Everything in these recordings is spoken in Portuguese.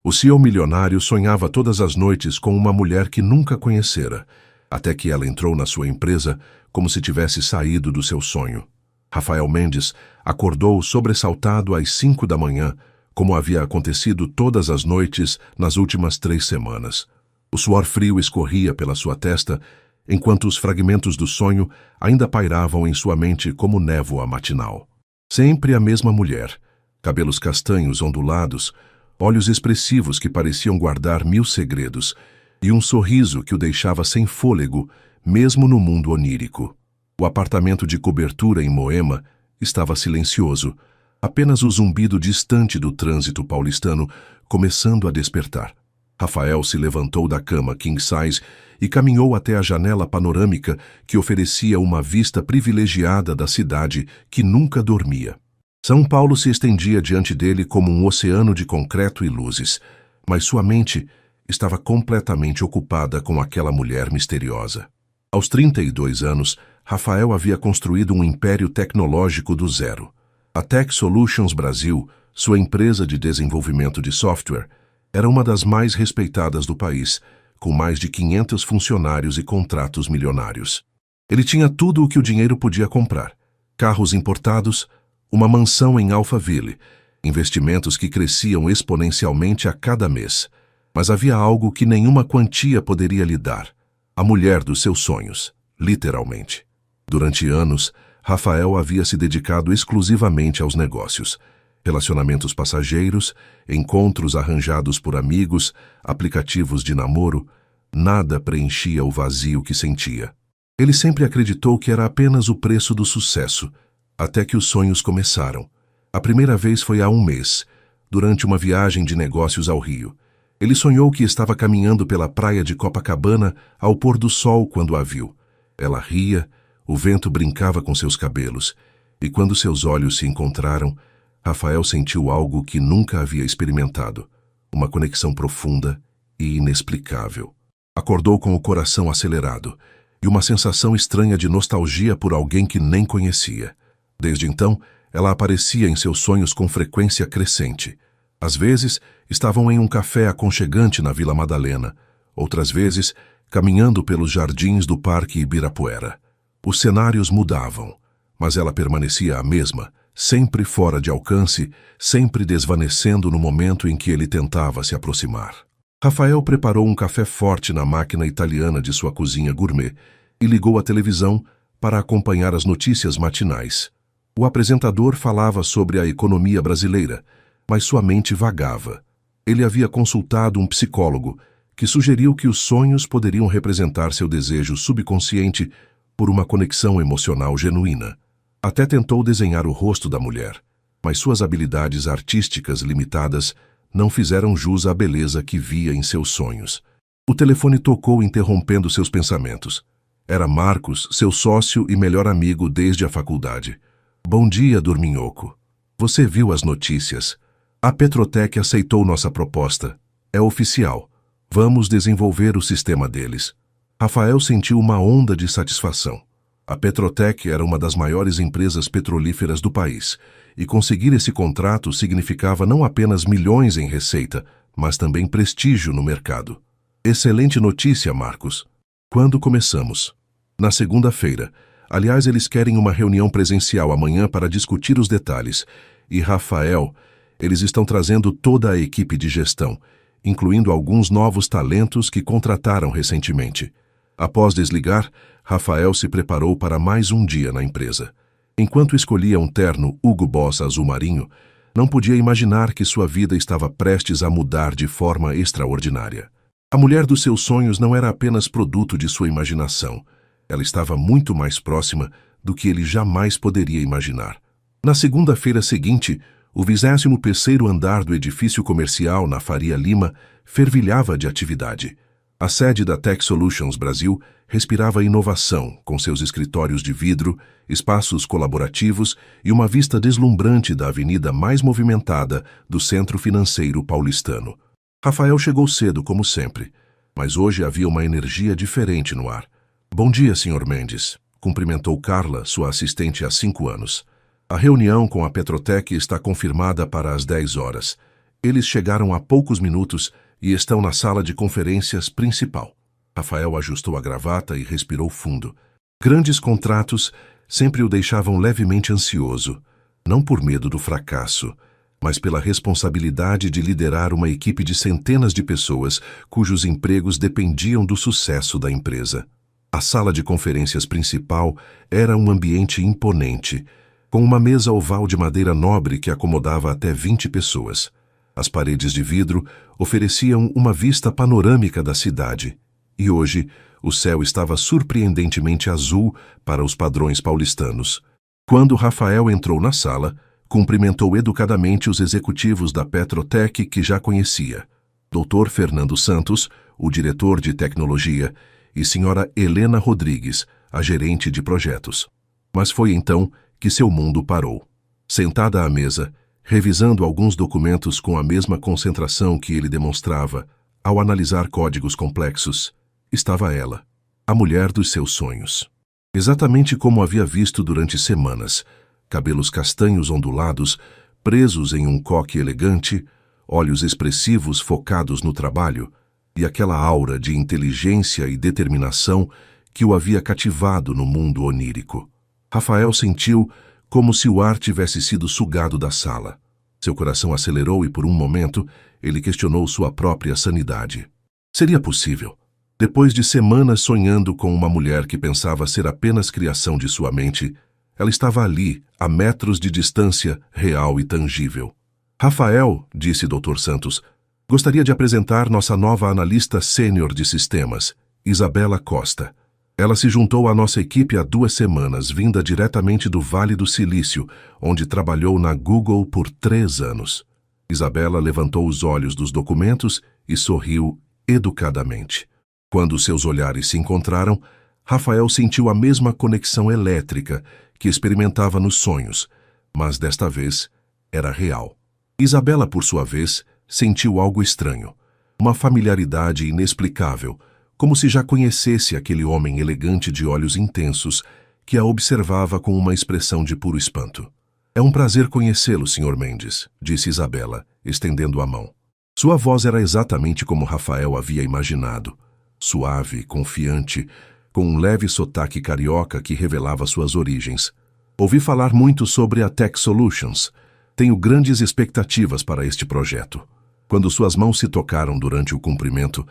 O CEO milionário sonhava todas as noites com uma mulher que nunca conhecera, até que ela entrou na sua empresa como se tivesse saído do seu sonho. Rafael Mendes acordou sobressaltado às 5 da manhã, como havia acontecido todas as noites nas últimas 3 semanas. O suor frio escorria pela sua testa, enquanto os fragmentos do sonho ainda pairavam em sua mente como névoa matinal. Sempre a mesma mulher, cabelos castanhos ondulados, olhos expressivos que pareciam guardar 1000 segredos, e um sorriso que o deixava sem fôlego, mesmo no mundo onírico. O apartamento de cobertura em Moema estava silencioso, apenas o zumbido distante do trânsito paulistano começando a despertar. Rafael se levantou da cama king size e caminhou até a janela panorâmica que oferecia uma vista privilegiada da cidade que nunca dormia. São Paulo se estendia diante dele como um oceano de concreto e luzes, mas sua mente estava completamente ocupada com aquela mulher misteriosa. Aos 32 anos, Rafael havia construído um império tecnológico do zero. A Tech Solutions Brasil, sua empresa de desenvolvimento de software, era uma das mais respeitadas do país, com mais de 500 funcionários e contratos milionários. Ele tinha tudo o que o dinheiro podia comprar: carros importados, uma mansão em Alphaville, investimentos que cresciam exponencialmente a cada mês. Mas havia algo que nenhuma quantia poderia lhe dar: a mulher dos seus sonhos, literalmente. Durante anos, Rafael havia se dedicado exclusivamente aos negócios. Relacionamentos passageiros, encontros arranjados por amigos, aplicativos de namoro, nada preenchia o vazio que sentia. Ele sempre acreditou que era apenas o preço do sucesso, até que os sonhos começaram. A primeira vez foi há um mês, durante uma viagem de negócios ao Rio. Ele sonhou que estava caminhando pela praia de Copacabana ao pôr do sol quando a viu. Ela ria, o vento brincava com seus cabelos, e quando seus olhos se encontraram, Rafael sentiu algo que nunca havia experimentado: uma conexão profunda e inexplicável. Acordou com o coração acelerado e uma sensação estranha de nostalgia por alguém que nem conhecia. Desde então, ela aparecia em seus sonhos com frequência crescente. Às vezes, estavam em um café aconchegante na Vila Madalena, outras vezes, caminhando pelos jardins do Parque Ibirapuera. Os cenários mudavam, mas ela permanecia a mesma, sempre fora de alcance, sempre desvanecendo no momento em que ele tentava se aproximar. Rafael preparou um café forte na máquina italiana de sua cozinha gourmet e ligou a televisão para acompanhar as notícias matinais. O apresentador falava sobre a economia brasileira, mas sua mente vagava. Ele havia consultado um psicólogo que sugeriu que os sonhos poderiam representar seu desejo subconsciente por uma conexão emocional genuína. Até tentou desenhar o rosto da mulher, mas suas habilidades artísticas limitadas não fizeram jus à beleza que via em seus sonhos. O telefone tocou, interrompendo seus pensamentos. Era Marcos, seu sócio e melhor amigo desde a faculdade. Bom dia, dorminhoco. Você viu as notícias? A Petrotec aceitou nossa proposta. É oficial. Vamos desenvolver o sistema deles. Rafael sentiu uma onda de satisfação. A Petrotec era uma das maiores empresas petrolíferas do país, e conseguir esse contrato significava não apenas milhões em receita, mas também prestígio no mercado. Excelente notícia, Marcos. Quando começamos? Na segunda-feira. Aliás, eles querem uma reunião presencial amanhã para discutir os detalhes. E, Rafael, eles estão trazendo toda a equipe de gestão, incluindo alguns novos talentos que contrataram recentemente. Após desligar, Rafael se preparou para mais um dia na empresa. Enquanto escolhia um terno Hugo Boss azul marinho, não podia imaginar que sua vida estava prestes a mudar de forma extraordinária. A mulher dos seus sonhos não era apenas produto de sua imaginação. Ela estava muito mais próxima do que ele jamais poderia imaginar. Na segunda-feira seguinte, o 23º andar do edifício comercial na Faria Lima fervilhava de atividade. A sede da Tech Solutions Brasil respirava inovação, com seus escritórios de vidro, espaços colaborativos e uma vista deslumbrante da avenida mais movimentada do centro financeiro paulistano. Rafael chegou cedo, como sempre, mas hoje havia uma energia diferente no ar. Bom dia, Sr. Mendes, cumprimentou Carla, sua assistente há 5 anos. A reunião com a Petrotec está confirmada para as 10 horas. Eles chegaram há poucos minutos e estão na sala de conferências principal. Rafael ajustou a gravata e respirou fundo. Grandes contratos sempre o deixavam levemente ansioso, não por medo do fracasso, mas pela responsabilidade de liderar uma equipe de centenas de pessoas cujos empregos dependiam do sucesso da empresa. A sala de conferências principal era um ambiente imponente, com uma mesa oval de madeira nobre que acomodava até 20 pessoas. As paredes de vidro ofereciam uma vista panorâmica da cidade, e hoje o céu estava surpreendentemente azul para os padrões paulistanos. Quando Rafael entrou na sala, cumprimentou educadamente os executivos da Petrotec que já conhecia, Dr. Fernando Santos, o diretor de tecnologia, e Sra. Helena Rodrigues, a gerente de projetos. Mas foi então que seu mundo parou. Sentada à mesa, revisando alguns documentos com a mesma concentração que ele demonstrava ao analisar códigos complexos, estava ela, a mulher dos seus sonhos. Exatamente como havia visto durante semanas, cabelos castanhos ondulados, presos em um coque elegante, olhos expressivos focados no trabalho, e aquela aura de inteligência e determinação que o havia cativado no mundo onírico. Rafael sentiu como se o ar tivesse sido sugado da sala. Seu coração acelerou e, por um momento, ele questionou sua própria sanidade. Seria possível? Depois de semanas sonhando com uma mulher que pensava ser apenas criação de sua mente, ela estava ali, a metros de distância, real e tangível. Rafael, disse Dr. Santos, gostaria de apresentar nossa nova analista sênior de sistemas, Isabela Costa. Ela se juntou à nossa equipe há 2 semanas, vinda diretamente do Vale do Silício, onde trabalhou na Google por 3 anos. Isabela levantou os olhos dos documentos e sorriu educadamente. Quando seus olhares se encontraram, Rafael sentiu a mesma conexão elétrica que experimentava nos sonhos, mas desta vez era real. Isabela, por sua vez, sentiu algo estranho, uma familiaridade inexplicável, como se já conhecesse aquele homem elegante de olhos intensos que a observava com uma expressão de puro espanto. É um prazer conhecê-lo, Sr. Mendes, disse Isabela, estendendo a mão. Sua voz era exatamente como Rafael havia imaginado, suave, confiante, com um leve sotaque carioca que revelava suas origens. Ouvi falar muito sobre a Tech Solutions. Tenho grandes expectativas para este projeto. Quando suas mãos se tocaram durante o cumprimento,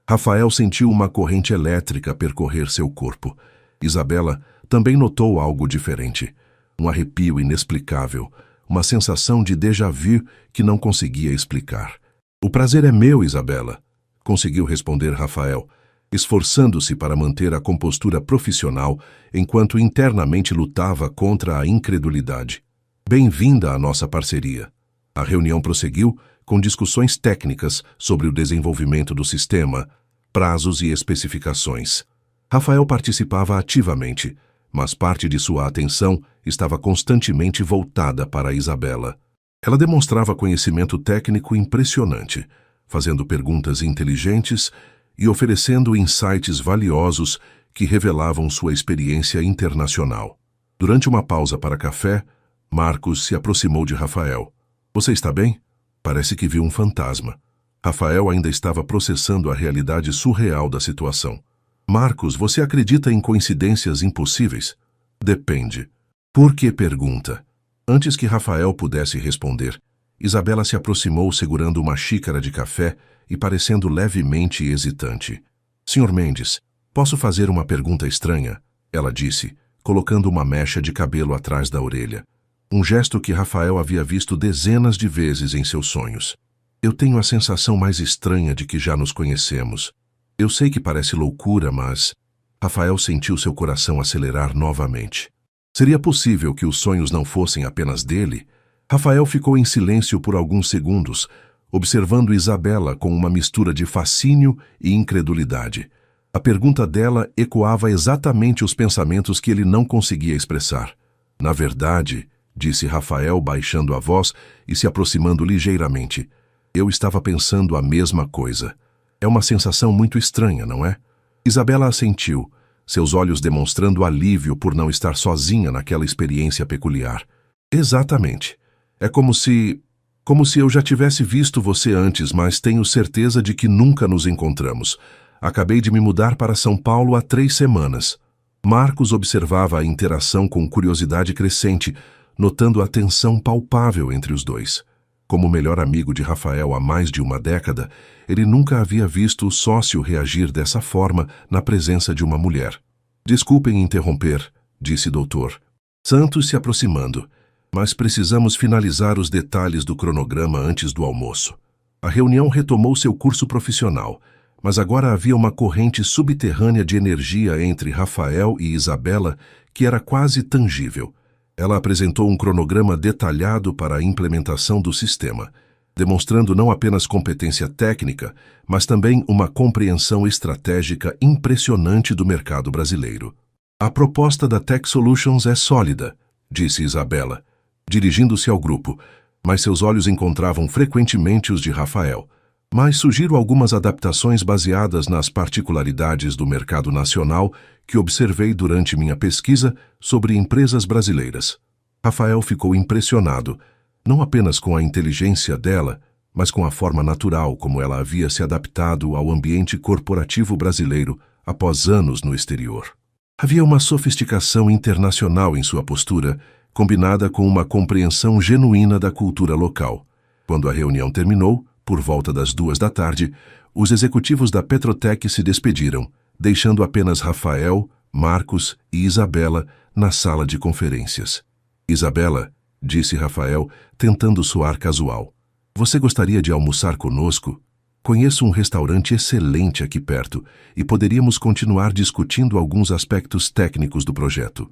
Rafael sentiu uma corrente elétrica percorrer seu corpo. Isabela também notou algo diferente. Um arrepio inexplicável, uma sensação de déjà vu que não conseguia explicar. O prazer é meu, Isabela, conseguiu responder Rafael, esforçando-se para manter a compostura profissional enquanto internamente lutava contra a incredulidade. Bem-vinda à nossa parceria. A reunião prosseguiu com discussões técnicas sobre o desenvolvimento do sistema, prazos e especificações. Rafael participava ativamente, mas parte de sua atenção estava constantemente voltada para Isabela. Ela demonstrava conhecimento técnico impressionante, fazendo perguntas inteligentes e oferecendo insights valiosos que revelavam sua experiência internacional. Durante uma pausa para café, Marcos se aproximou de Rafael. Você está bem? Parece que viu um fantasma. Rafael ainda estava processando a realidade surreal da situação. Marcos, você acredita em coincidências impossíveis? Depende. Por que pergunta? Antes que Rafael pudesse responder, Isabela se aproximou segurando uma xícara de café e parecendo levemente hesitante. Sr. Mendes, posso fazer uma pergunta estranha? Ela disse, colocando uma mecha de cabelo atrás da orelha. Um gesto que Rafael havia visto dezenas de vezes em seus sonhos. Eu tenho a sensação mais estranha de que já nos conhecemos. Eu sei que parece loucura, mas... Rafael sentiu seu coração acelerar novamente. Seria possível que os sonhos não fossem apenas dele? Rafael ficou em silêncio por alguns segundos, observando Isabela com uma mistura de fascínio e incredulidade. A pergunta dela ecoava exatamente os pensamentos que ele não conseguia expressar. Na verdade, disse Rafael baixando a voz e se aproximando ligeiramente, eu estava pensando a mesma coisa. É uma sensação muito estranha, não é? Isabela assentiu, seus olhos demonstrando alívio por não estar sozinha naquela experiência peculiar. Exatamente. É como se... Como se eu já tivesse visto você antes, mas tenho certeza de que nunca nos encontramos. Acabei de me mudar para São Paulo há 3 semanas. Marcos observava a interação com curiosidade crescente, notando a tensão palpável entre os dois. Como melhor amigo de Rafael há mais de uma década, ele nunca havia visto o sócio reagir dessa forma na presença de uma mulher. Desculpem interromper, disse Dr. Santos se aproximando, mas precisamos finalizar os detalhes do cronograma antes do almoço. A reunião retomou seu curso profissional, mas agora havia uma corrente subterrânea de energia entre Rafael e Isabela que era quase tangível. Ela apresentou um cronograma detalhado para a implementação do sistema, demonstrando não apenas competência técnica, mas também uma compreensão estratégica impressionante do mercado brasileiro. A proposta da Tech Solutions é sólida, disse Isabela, dirigindo-se ao grupo, mas seus olhos encontravam frequentemente os de Rafael. Mas sugiro algumas adaptações baseadas nas particularidades do mercado nacional que observei durante minha pesquisa sobre empresas brasileiras. Rafael ficou impressionado, não apenas com a inteligência dela, mas com a forma natural como ela havia se adaptado ao ambiente corporativo brasileiro após anos no exterior. Havia uma sofisticação internacional em sua postura, combinada com uma compreensão genuína da cultura local. Quando a reunião terminou, por volta das 14h, os executivos da Petrotec se despediram, deixando apenas Rafael, Marcos e Isabela na sala de conferências. Isabela, disse Rafael, tentando soar casual. Você gostaria de almoçar conosco? Conheço um restaurante excelente aqui perto e poderíamos continuar discutindo alguns aspectos técnicos do projeto.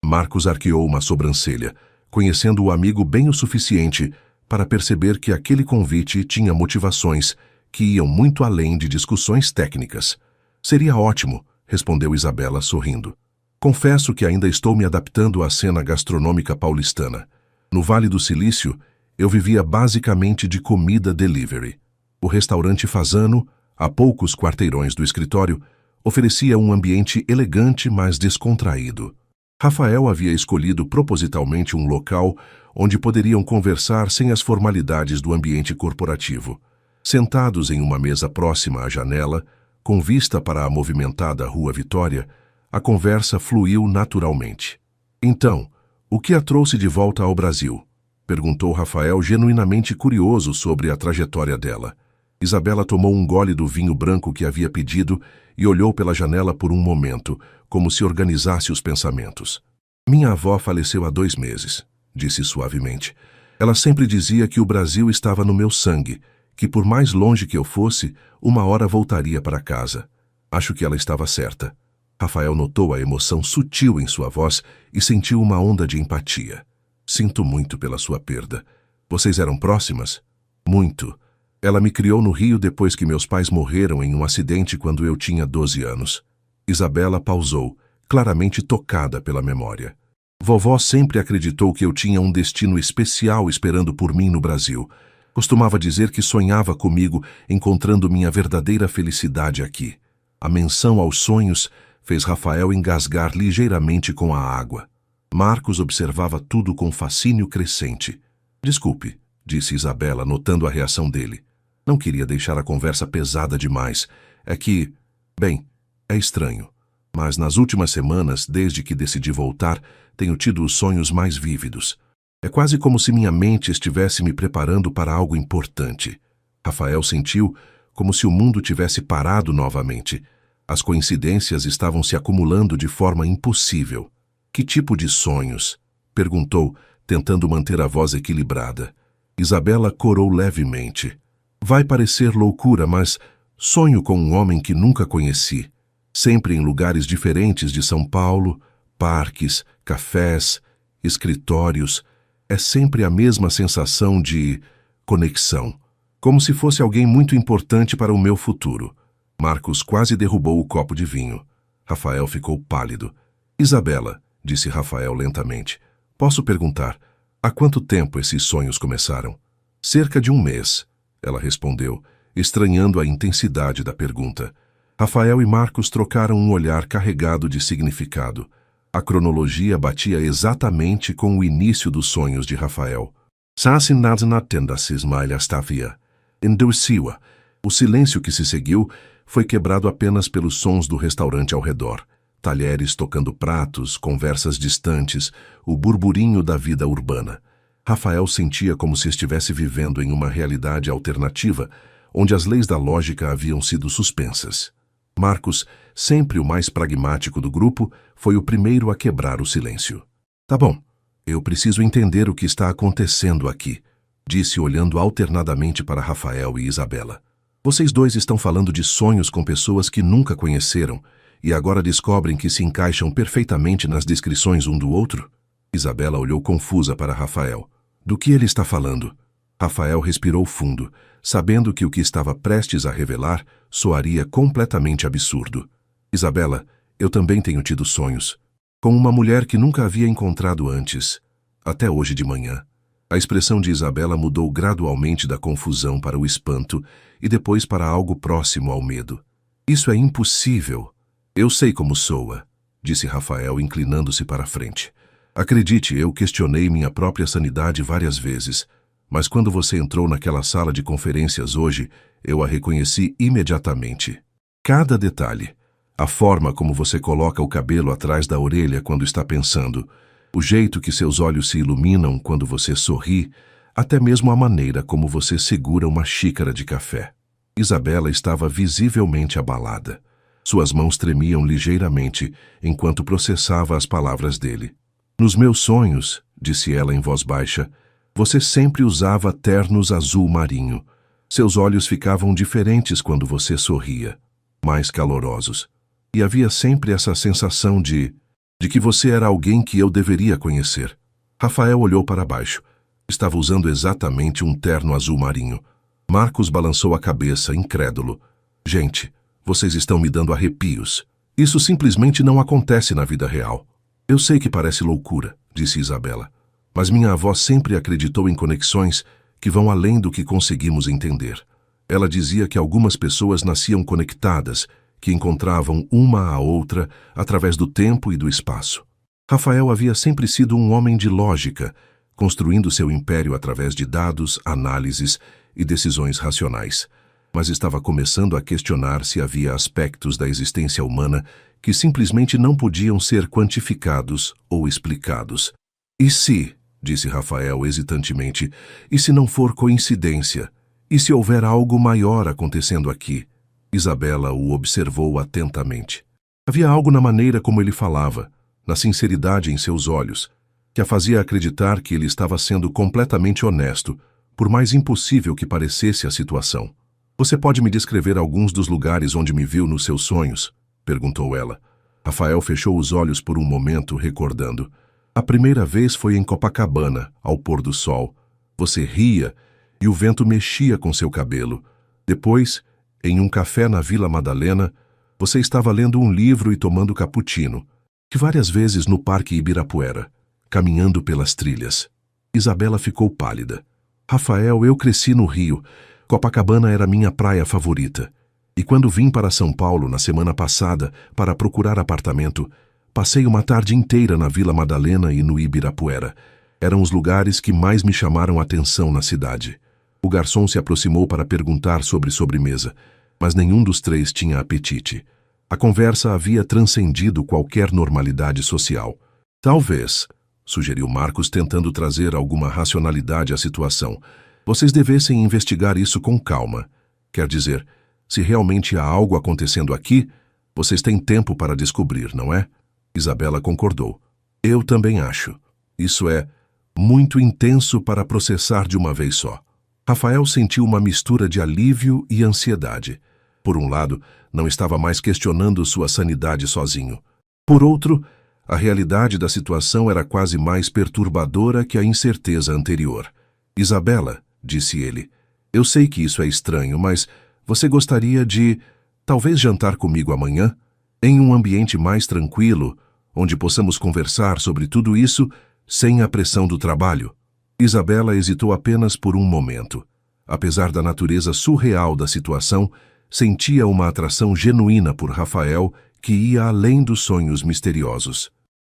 Marcos arqueou uma sobrancelha, conhecendo o amigo bem o suficiente para perceber que aquele convite tinha motivações que iam muito além de discussões técnicas. Seria ótimo, respondeu Isabela sorrindo. Confesso que ainda estou me adaptando à cena gastronômica paulistana. No Vale do Silício, eu vivia basicamente de comida delivery. O restaurante Fasano, a poucos quarteirões do escritório, oferecia um ambiente elegante, mas descontraído. Rafael havia escolhido propositalmente um local onde poderiam conversar sem as formalidades do ambiente corporativo. Sentados em uma mesa próxima à janela, com vista para a movimentada Rua Vitória, a conversa fluiu naturalmente. Então, o que a trouxe de volta ao Brasil? Perguntou Rafael, genuinamente curioso sobre a trajetória dela. Isabela tomou um gole do vinho branco que havia pedido e olhou pela janela por um momento, como se organizasse os pensamentos. Minha avó faleceu há 2 meses, disse suavemente. Ela sempre dizia que o Brasil estava no meu sangue, que por mais longe que eu fosse, uma hora voltaria para casa. Acho que ela estava certa. Rafael notou a emoção sutil em sua voz e sentiu uma onda de empatia. Sinto muito pela sua perda. Vocês eram próximas? Muito. Ela me criou no Rio depois que meus pais morreram em um acidente quando eu tinha 12 anos. Isabela pausou, claramente tocada pela memória. Vovó sempre acreditou que eu tinha um destino especial esperando por mim no Brasil. Costumava dizer que sonhava comigo, encontrando minha verdadeira felicidade aqui. A menção aos sonhos fez Rafael engasgar ligeiramente com a água. Marcos observava tudo com fascínio crescente. Desculpe, disse Isabela, notando a reação dele. Não queria deixar a conversa pesada demais. É que, bem, é estranho. Mas nas últimas semanas, desde que decidi voltar, tenho tido os sonhos mais vívidos. É quase como se minha mente estivesse me preparando para algo importante. Rafael sentiu como se o mundo tivesse parado novamente. As coincidências estavam se acumulando de forma impossível. Que tipo de sonhos? Perguntou, tentando manter a voz equilibrada. Isabela corou levemente. Vai parecer loucura, mas sonho com um homem que nunca conheci. Sempre em lugares diferentes de São Paulo, parques, cafés, escritórios. É sempre a mesma sensação de conexão, como se fosse alguém muito importante para o meu futuro. Marcos quase derrubou o copo de vinho. Rafael ficou pálido. Isabela, disse Rafael lentamente, posso perguntar, há quanto tempo esses sonhos começaram? Cerca de 1 mês, ela respondeu, estranhando a intensidade da pergunta. Rafael e Marcos trocaram um olhar carregado de significado. A cronologia batia exatamente com o início dos sonhos de Rafael. Sassin na tenda cismalha stavia. Endureciu-a. O silêncio que se seguiu foi quebrado apenas pelos sons do restaurante ao redor. Talheres tocando pratos, conversas distantes, o burburinho da vida urbana. Rafael sentia como se estivesse vivendo em uma realidade alternativa, onde as leis da lógica haviam sido suspensas. Marcos, sempre o mais pragmático do grupo, foi o primeiro a quebrar o silêncio. Tá bom, eu preciso entender o que está acontecendo aqui, disse olhando alternadamente para Rafael e Isabela. Vocês dois estão falando de sonhos com pessoas que nunca conheceram e agora descobrem que se encaixam perfeitamente nas descrições um do outro? Isabela olhou confusa para Rafael. Do que ele está falando? Rafael respirou fundo, sabendo que o que estava prestes a revelar soaria completamente absurdo. Isabela, eu também tenho tido sonhos. Com uma mulher que nunca havia encontrado antes, até hoje de manhã. A expressão de Isabela mudou gradualmente da confusão para o espanto e depois para algo próximo ao medo. Isso é impossível. Eu sei como soa, disse Rafael, inclinando-se para a frente. Acredite, eu questionei minha própria sanidade várias vezes, mas quando você entrou naquela sala de conferências hoje, eu a reconheci imediatamente. Cada detalhe, a forma como você coloca o cabelo atrás da orelha quando está pensando, o jeito que seus olhos se iluminam quando você sorri, até mesmo a maneira como você segura uma xícara de café. Isabela estava visivelmente abalada. Suas mãos tremiam ligeiramente enquanto processava as palavras dele. Nos meus sonhos, disse ela em voz baixa, você sempre usava ternos azul marinho. Seus olhos ficavam diferentes quando você sorria, mais calorosos. E havia sempre essa sensação de que você era alguém que eu deveria conhecer. Rafael olhou para baixo. Estava usando exatamente um terno azul marinho. Marcos balançou a cabeça, incrédulo. Gente, vocês estão me dando arrepios. Isso simplesmente não acontece na vida real. Eu sei que parece loucura, disse Isabela, mas minha avó sempre acreditou em conexões que vão além do que conseguimos entender. Ela dizia que algumas pessoas nasciam conectadas, que encontravam uma à outra através do tempo e do espaço. Rafael havia sempre sido um homem de lógica, construindo seu império através de dados, análises e decisões racionais, mas estava começando a questionar se havia aspectos da existência humana que simplesmente não podiam ser quantificados ou explicados. E se, disse Rafael hesitantemente, e se não for coincidência? E se houver algo maior acontecendo aqui? Isabela o observou atentamente. Havia algo na maneira como ele falava, na sinceridade em seus olhos, que a fazia acreditar que ele estava sendo completamente honesto, por mais impossível que parecesse a situação. Você pode me descrever alguns dos lugares onde me viu nos seus sonhos? Perguntou ela. Rafael fechou os olhos por um momento, recordando. A primeira vez foi em Copacabana, ao pôr do sol. Você ria e o vento mexia com seu cabelo. Depois, em um café na Vila Madalena, você estava lendo um livro e tomando cappuccino, e várias vezes no Parque Ibirapuera, caminhando pelas trilhas. Isabela ficou pálida. Rafael, eu cresci no Rio. Copacabana era minha praia favorita. E quando vim para São Paulo na semana passada para procurar apartamento, passei uma tarde inteira na Vila Madalena e no Ibirapuera. Eram os lugares que mais me chamaram a atenção na cidade. O garçom se aproximou para perguntar sobre sobremesa, mas nenhum dos três tinha apetite. A conversa havia transcendido qualquer normalidade social. Talvez, sugeriu Marcos tentando trazer alguma racionalidade à situação, vocês devessem investigar isso com calma. Quer dizer, se realmente há algo acontecendo aqui, vocês têm tempo para descobrir, não é? Isabela concordou. Eu também acho. Isso é muito intenso para processar de uma vez só. Rafael sentiu uma mistura de alívio e ansiedade. Por um lado, não estava mais questionando sua sanidade sozinho. Por outro, a realidade da situação era quase mais perturbadora que a incerteza anterior. Isabela, disse ele, eu sei que isso é estranho, mas você gostaria de, talvez, jantar comigo amanhã? Em um ambiente mais tranquilo, onde possamos conversar sobre tudo isso sem a pressão do trabalho? Isabela hesitou apenas por um momento. Apesar da natureza surreal da situação, sentia uma atração genuína por Rafael que ia além dos sonhos misteriosos.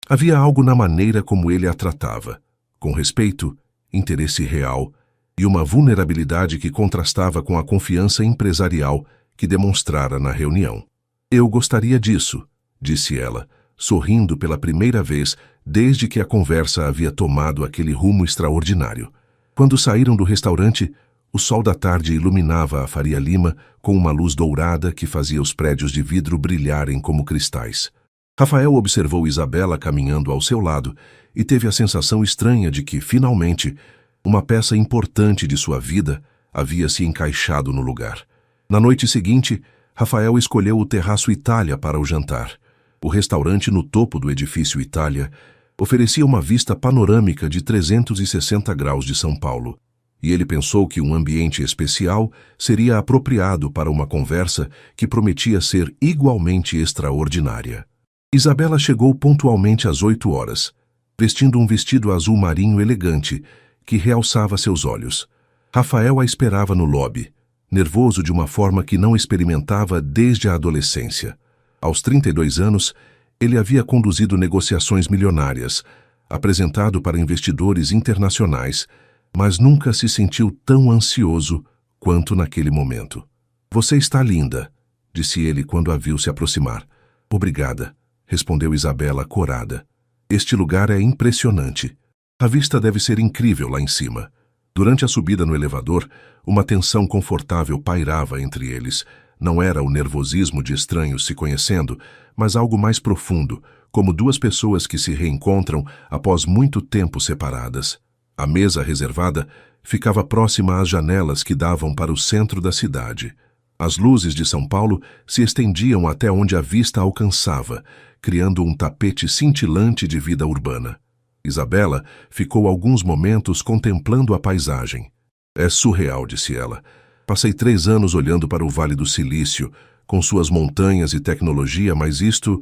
Havia algo na maneira como ele a tratava, com respeito interesse real e uma vulnerabilidade que contrastava com a confiança empresarial que demonstrara na reunião. Eu gostaria disso, disse ela, sorrindo pela primeira vez desde que a conversa havia tomado aquele rumo extraordinário. Quando saíram do restaurante, o sol da tarde iluminava a Faria Lima com uma luz dourada que fazia os prédios de vidro brilharem como cristais. Rafael observou Isabela caminhando ao seu lado e teve a sensação estranha de que, finalmente, uma peça importante de sua vida havia se encaixado no lugar. Na noite seguinte, Rafael escolheu o Terraço Itália para o jantar. O restaurante no topo do edifício Itália oferecia uma vista panorâmica de 360 graus de São Paulo, e ele pensou que um ambiente especial seria apropriado para uma conversa que prometia ser igualmente extraordinária. Isabela chegou pontualmente às 8 horas, vestindo um vestido azul marinho elegante que realçava seus olhos. Rafael a esperava no lobby, nervoso de uma forma que não experimentava desde a adolescência. Aos 32 anos, ele havia conduzido negociações milionárias, apresentado para investidores internacionais, mas nunca se sentiu tão ansioso quanto naquele momento. "Você está linda", disse ele quando a viu se aproximar. "Obrigada", respondeu Isabela corada. "Este lugar é impressionante. A vista deve ser incrível lá em cima." Durante a subida no elevador, uma tensão confortável pairava entre eles. Não era o nervosismo de estranhos se conhecendo, mas algo mais profundo, como duas pessoas que se reencontram após muito tempo separadas. A mesa reservada ficava próxima às janelas que davam para o centro da cidade. As luzes de São Paulo se estendiam até onde a vista alcançava, criando um tapete cintilante de vida urbana. Isabela ficou alguns momentos contemplando a paisagem. "É surreal", disse ela. "Passei 3 anos olhando para o Vale do Silício, com suas montanhas e tecnologia, mas isto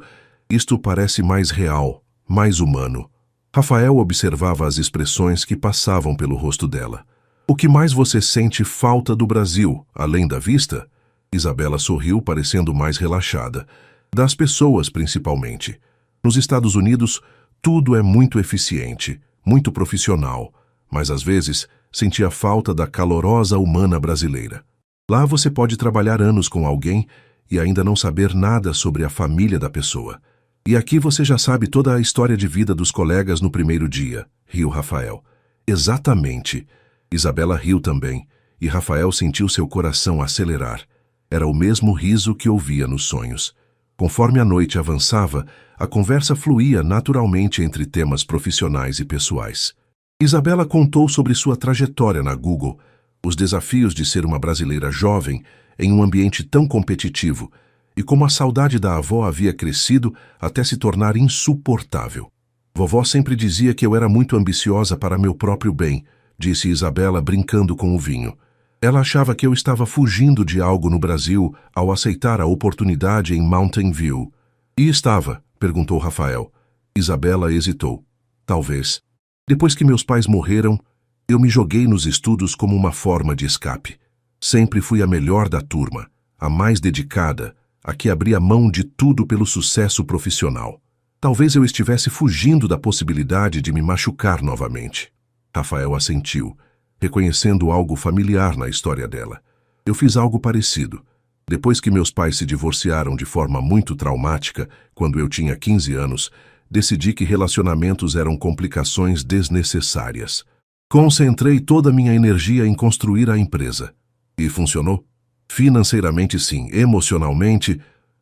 parece mais real, mais humano." Rafael observava as expressões que passavam pelo rosto dela. "O que mais você sente falta do Brasil, além da vista?" Isabela sorriu, parecendo mais relaxada. "Das pessoas, principalmente. Nos Estados Unidos, tudo é muito eficiente, muito profissional, mas às vezes sentia falta da calorosa humana brasileira. Lá você pode trabalhar anos com alguém e ainda não saber nada sobre a família da pessoa. E aqui você já sabe toda a história de vida dos colegas no primeiro dia", riu Rafael. "Exatamente." Isabela riu também, e Rafael sentiu seu coração acelerar. Era o mesmo riso que ouvia nos sonhos. Conforme a noite avançava, a conversa fluía naturalmente entre temas profissionais e pessoais. Isabela contou sobre sua trajetória na Google, os desafios de ser uma brasileira jovem em um ambiente tão competitivo e como a saudade da avó havia crescido até se tornar insuportável. "Vovó sempre dizia que eu era muito ambiciosa para meu próprio bem", disse Isabela brincando com o vinho. Ela achava que eu estava fugindo de algo no Brasil ao aceitar a oportunidade em Mountain View. "E estava?", perguntou Rafael. Isabela hesitou. "Talvez. Depois que meus pais morreram, eu me joguei nos estudos como uma forma de escape. Sempre fui a melhor da turma, a mais dedicada, a que abria mão de tudo pelo sucesso profissional. Talvez eu estivesse fugindo da possibilidade de me machucar novamente." Rafael assentiu, reconhecendo algo familiar na história dela. "Eu fiz algo parecido. Depois que meus pais se divorciaram de forma muito traumática, quando eu tinha 15 anos, decidi que relacionamentos eram complicações desnecessárias. Concentrei toda a minha energia em construir a empresa. E funcionou? Financeiramente sim, emocionalmente..."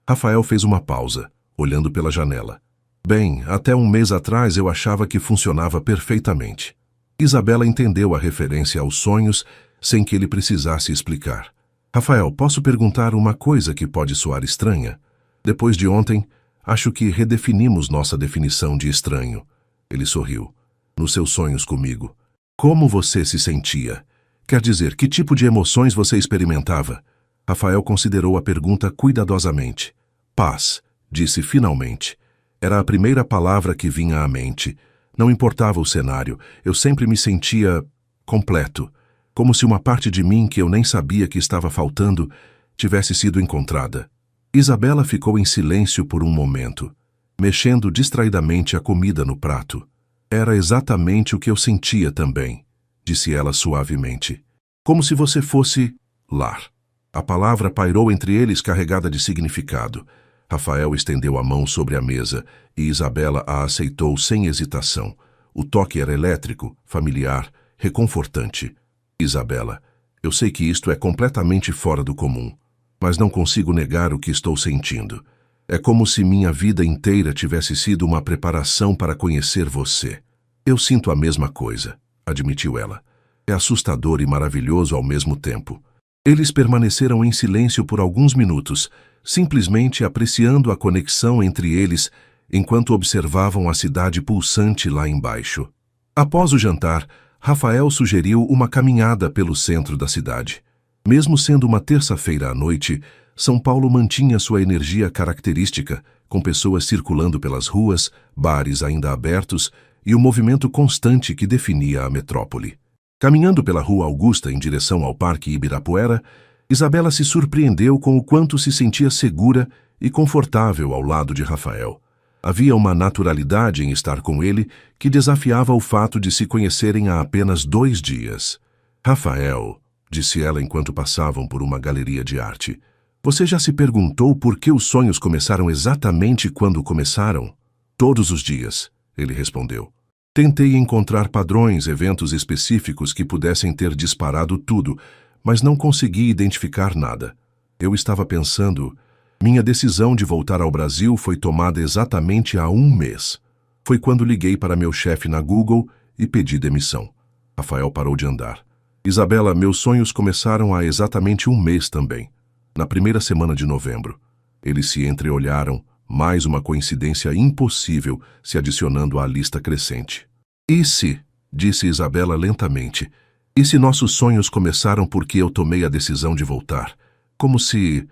Rafael fez uma pausa, olhando pela janela. "Bem, até um mês atrás eu achava que funcionava perfeitamente." Isabela entendeu a referência aos sonhos sem que ele precisasse explicar. "Rafael, posso perguntar uma coisa que pode soar estranha? Depois de ontem, acho que redefinimos nossa definição de estranho." Ele sorriu. "Nos seus sonhos comigo. Como você se sentia? Quer dizer, que tipo de emoções você experimentava?" Rafael considerou a pergunta cuidadosamente. "Paz", disse finalmente. Era a primeira palavra que vinha à mente. Não importava o cenário, eu sempre me sentia completo, como se uma parte de mim que eu nem sabia que estava faltando tivesse sido encontrada. Isabela ficou em silêncio por um momento, mexendo distraidamente a comida no prato. "Era exatamente o que eu sentia também", disse ela suavemente. Como se você fosse lar. A palavra pairou entre eles carregada de significado. Rafael estendeu a mão sobre a mesa e Isabela a aceitou sem hesitação. O toque era elétrico, familiar, reconfortante. Isabela, eu sei que isto é completamente fora do comum, mas não consigo negar o que estou sentindo. É como se minha vida inteira tivesse sido uma preparação para conhecer você. Eu sinto a mesma coisa, admitiu ela. É assustador e maravilhoso ao mesmo tempo. Eles permaneceram em silêncio por alguns minutos, simplesmente apreciando a conexão entre eles enquanto observavam a cidade pulsante lá embaixo. Após o jantar, Rafael sugeriu uma caminhada pelo centro da cidade. Mesmo sendo uma terça-feira à noite, São Paulo mantinha sua energia característica, com pessoas circulando pelas ruas, bares ainda abertos e o movimento constante que definia a metrópole. Caminhando pela Rua Augusta em direção ao Parque Ibirapuera, Isabela se surpreendeu com o quanto se sentia segura e confortável ao lado de Rafael. Havia uma naturalidade em estar com ele que desafiava o fato de se conhecerem há apenas 2 dias. Rafael, disse ela enquanto passavam por uma galeria de arte, você já se perguntou por que os sonhos começaram exatamente quando começaram? Todos os dias, ele respondeu. Tentei encontrar padrões, eventos específicos que pudessem ter disparado tudo, mas não consegui identificar nada. Eu estava pensando, minha decisão de voltar ao Brasil foi tomada exatamente há 1 mês. Foi quando liguei para meu chefe na Google e pedi demissão. Rafael parou de andar. Isabela, meus sonhos começaram há exatamente 1 mês também. Na primeira semana de novembro. Eles se entreolharam, mais uma coincidência impossível se adicionando à lista crescente. E se, disse Isabela lentamente, e se nossos sonhos começaram porque eu tomei a decisão de voltar? Como se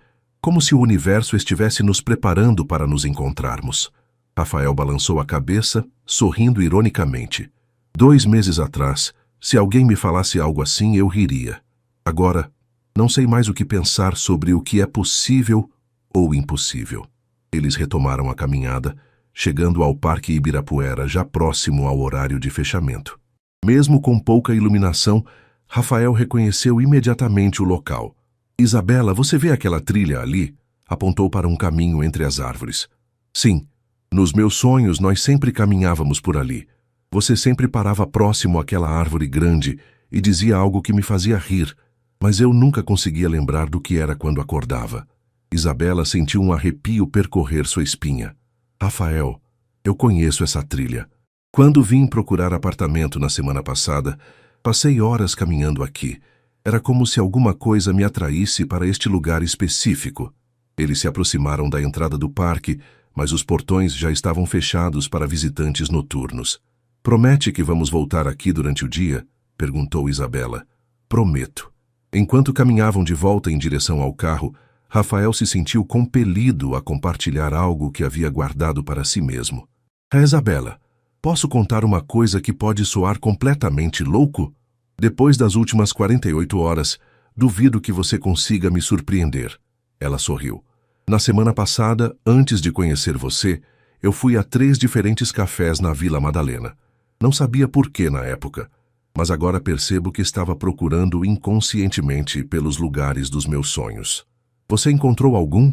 o universo estivesse nos preparando para nos encontrarmos. Rafael balançou a cabeça, sorrindo ironicamente. 2 meses atrás, se alguém me falasse algo assim, eu riria. Agora, não sei mais o que pensar sobre o que é possível ou impossível. Eles retomaram a caminhada, chegando ao Parque Ibirapuera já próximo ao horário de fechamento. Mesmo com pouca iluminação, Rafael reconheceu imediatamente o local. Isabela, você vê aquela trilha ali? Apontou para um caminho entre as árvores. Sim, nos meus sonhos nós sempre caminhávamos por ali. Você sempre parava próximo àquela árvore grande e dizia algo que me fazia rir, mas eu nunca conseguia lembrar do que era quando acordava. Isabela sentiu um arrepio percorrer sua espinha. Rafael, eu conheço essa trilha. Quando vim procurar apartamento na semana passada, passei horas caminhando aqui. Era como se alguma coisa me atraísse para este lugar específico. Eles se aproximaram da entrada do parque, mas os portões já estavam fechados para visitantes noturnos. Promete que vamos voltar aqui durante o dia? Perguntou Isabela. Prometo. Enquanto caminhavam de volta em direção ao carro, Rafael se sentiu compelido a compartilhar algo que havia guardado para si mesmo. Isabela, posso contar uma coisa que pode soar completamente louco? Depois das últimas 48 horas, duvido que você consiga me surpreender. Ela sorriu. Na semana passada, antes de conhecer você, eu fui a 3 diferentes cafés na Vila Madalena. Não sabia por que na época, mas agora percebo que estava procurando inconscientemente pelos lugares dos meus sonhos. Você encontrou algum?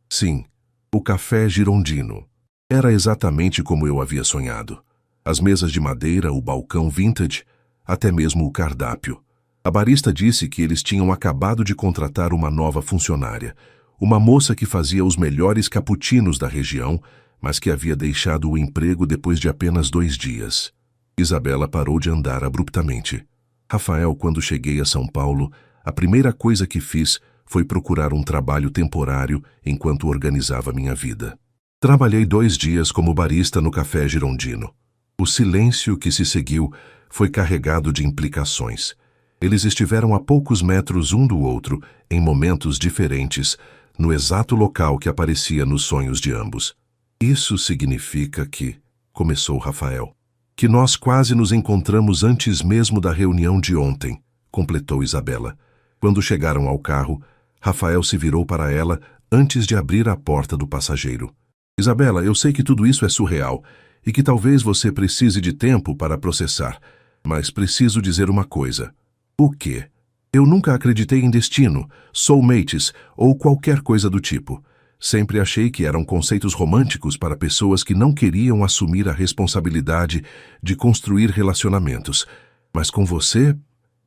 Sim, o Café Girondino. Era exatamente como eu havia sonhado. As mesas de madeira, o balcão vintage, até mesmo o cardápio. A barista disse que eles tinham acabado de contratar uma nova funcionária, uma moça que fazia os melhores cappuccinos da região, mas que havia deixado o emprego depois de apenas 2 dias. Isabela parou de andar abruptamente. Rafael, quando cheguei a São Paulo, a primeira coisa que fiz foi procurar um trabalho temporário enquanto organizava minha vida. Trabalhei 2 dias como barista no Café Girondino. O silêncio que se seguiu foi carregado de implicações. Eles estiveram a poucos metros um do outro, em momentos diferentes, no exato local que aparecia nos sonhos de ambos. Isso significa que, começou Rafael, que nós quase nos encontramos antes mesmo da reunião de ontem, completou Isabela. Quando chegaram ao carro, Rafael se virou para ela antes de abrir a porta do passageiro. Isabela, eu sei que tudo isso é surreal e que talvez você precise de tempo para processar, Mas preciso dizer uma coisa. O quê? Eu nunca acreditei em destino, soulmates ou qualquer coisa do tipo. Sempre achei que eram conceitos românticos para pessoas que não queriam assumir a responsabilidade de construir relacionamentos. Mas com você,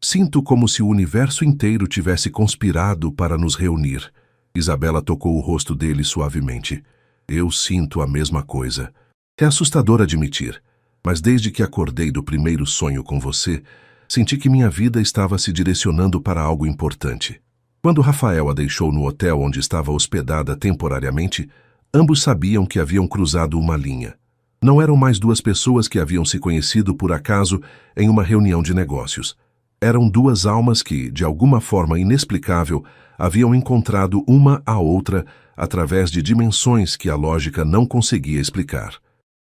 sinto como se o universo inteiro tivesse conspirado para nos reunir. Isabela tocou o rosto dele suavemente. Eu sinto a mesma coisa. É assustador admitir, mas desde que acordei do primeiro sonho com você, senti que minha vida estava se direcionando para algo importante. Quando Rafael a deixou no hotel onde estava hospedada temporariamente, ambos sabiam que haviam cruzado uma linha. Não eram mais duas pessoas que haviam se conhecido por acaso em uma reunião de negócios. Eram duas almas que, de alguma forma inexplicável, haviam encontrado uma a outra através de dimensões que a lógica não conseguia explicar.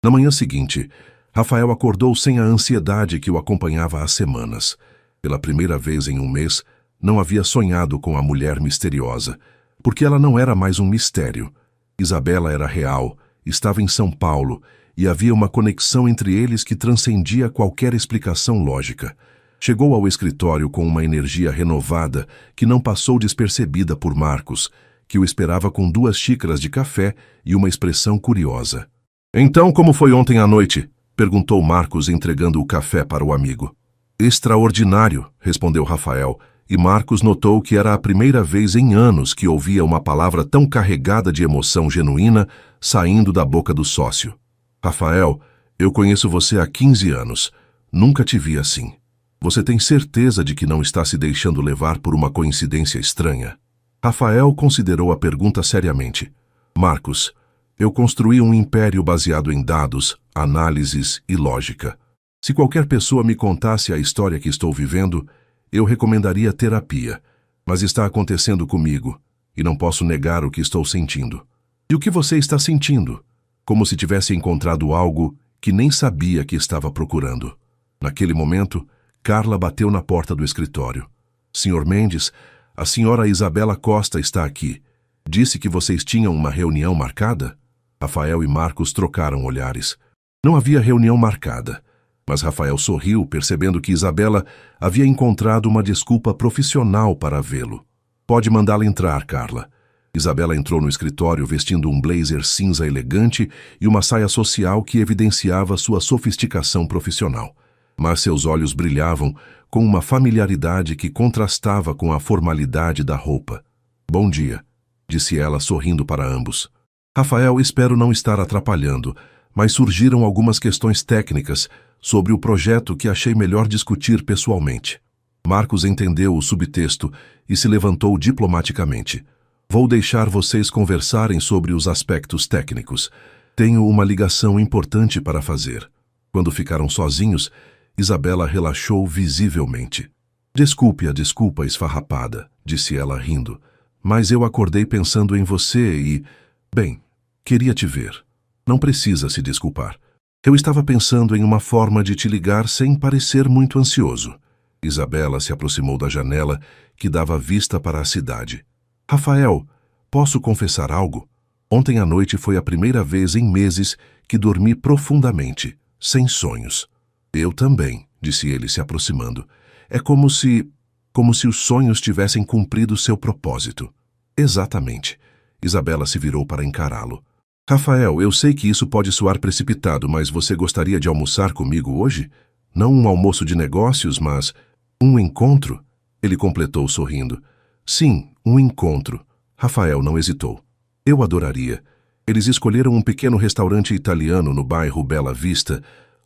Na manhã seguinte, Rafael acordou sem a ansiedade que o acompanhava há semanas. Pela primeira vez em um mês, não havia sonhado com a mulher misteriosa, porque ela não era mais um mistério. Isabela era real, estava em São Paulo, e havia uma conexão entre eles que transcendia qualquer explicação lógica. Chegou ao escritório com uma energia renovada que não passou despercebida por Marcos, que o esperava com 2 xícaras de café e uma expressão curiosa. "Então, como foi ontem à noite?" perguntou Marcos, entregando o café para o amigo. "Extraordinário", respondeu Rafael, e Marcos notou que era a primeira vez em anos que ouvia uma palavra tão carregada de emoção genuína saindo da boca do sócio. "Rafael, eu conheço você há 15 anos. Nunca te vi assim. Você tem certeza de que não está se deixando levar por uma coincidência estranha?" Rafael considerou a pergunta seriamente. "Marcos, eu construí um império baseado em dados, análises e lógica. Se qualquer pessoa me contasse a história que estou vivendo, eu recomendaria terapia, mas está acontecendo comigo, e não posso negar o que estou sentindo." "E o que você está sentindo?" Como se tivesse encontrado algo que nem sabia que estava procurando. Naquele momento, Carla bateu na porta do escritório. "Sr. Mendes, a senhora Isabela Costa está aqui. Disse que vocês tinham uma reunião marcada?" Rafael e Marcos trocaram olhares. Não havia reunião marcada, mas Rafael sorriu, percebendo que Isabela havia encontrado uma desculpa profissional para vê-lo. "Pode mandá-la entrar, Carla." Isabela entrou no escritório vestindo um blazer cinza elegante e uma saia social que evidenciava sua sofisticação profissional. Mas seus olhos brilhavam com uma familiaridade que contrastava com a formalidade da roupa. "Bom dia", disse ela, sorrindo para ambos. "Rafael, espero não estar atrapalhando, mas surgiram algumas questões técnicas sobre o projeto que achei melhor discutir pessoalmente." Marcos entendeu o subtexto e se levantou diplomaticamente. "Vou deixar vocês conversarem sobre os aspectos técnicos. Tenho uma ligação importante para fazer." Quando ficaram sozinhos, Isabela relaxou visivelmente. "Desculpe a desculpa esfarrapada", disse ela rindo, "mas eu acordei pensando em você e, bem, queria te ver. Não precisa se desculpar. Eu estava pensando em uma forma de te ligar sem parecer muito ansioso." Isabela se aproximou da janela que dava vista para a cidade. "Rafael, posso confessar algo? Ontem à noite foi a primeira vez em meses que dormi profundamente, sem sonhos." "Eu também", disse ele, se aproximando. "É como se os sonhos tivessem cumprido seu propósito." "Exatamente." Isabela se virou para encará-lo. "Rafael, eu sei que isso pode soar precipitado, mas você gostaria de almoçar comigo hoje? Não um almoço de negócios, mas um encontro?" Ele completou sorrindo. "Sim, um encontro." Rafael não hesitou. "Eu adoraria." Eles escolheram um pequeno restaurante italiano no bairro Bela Vista,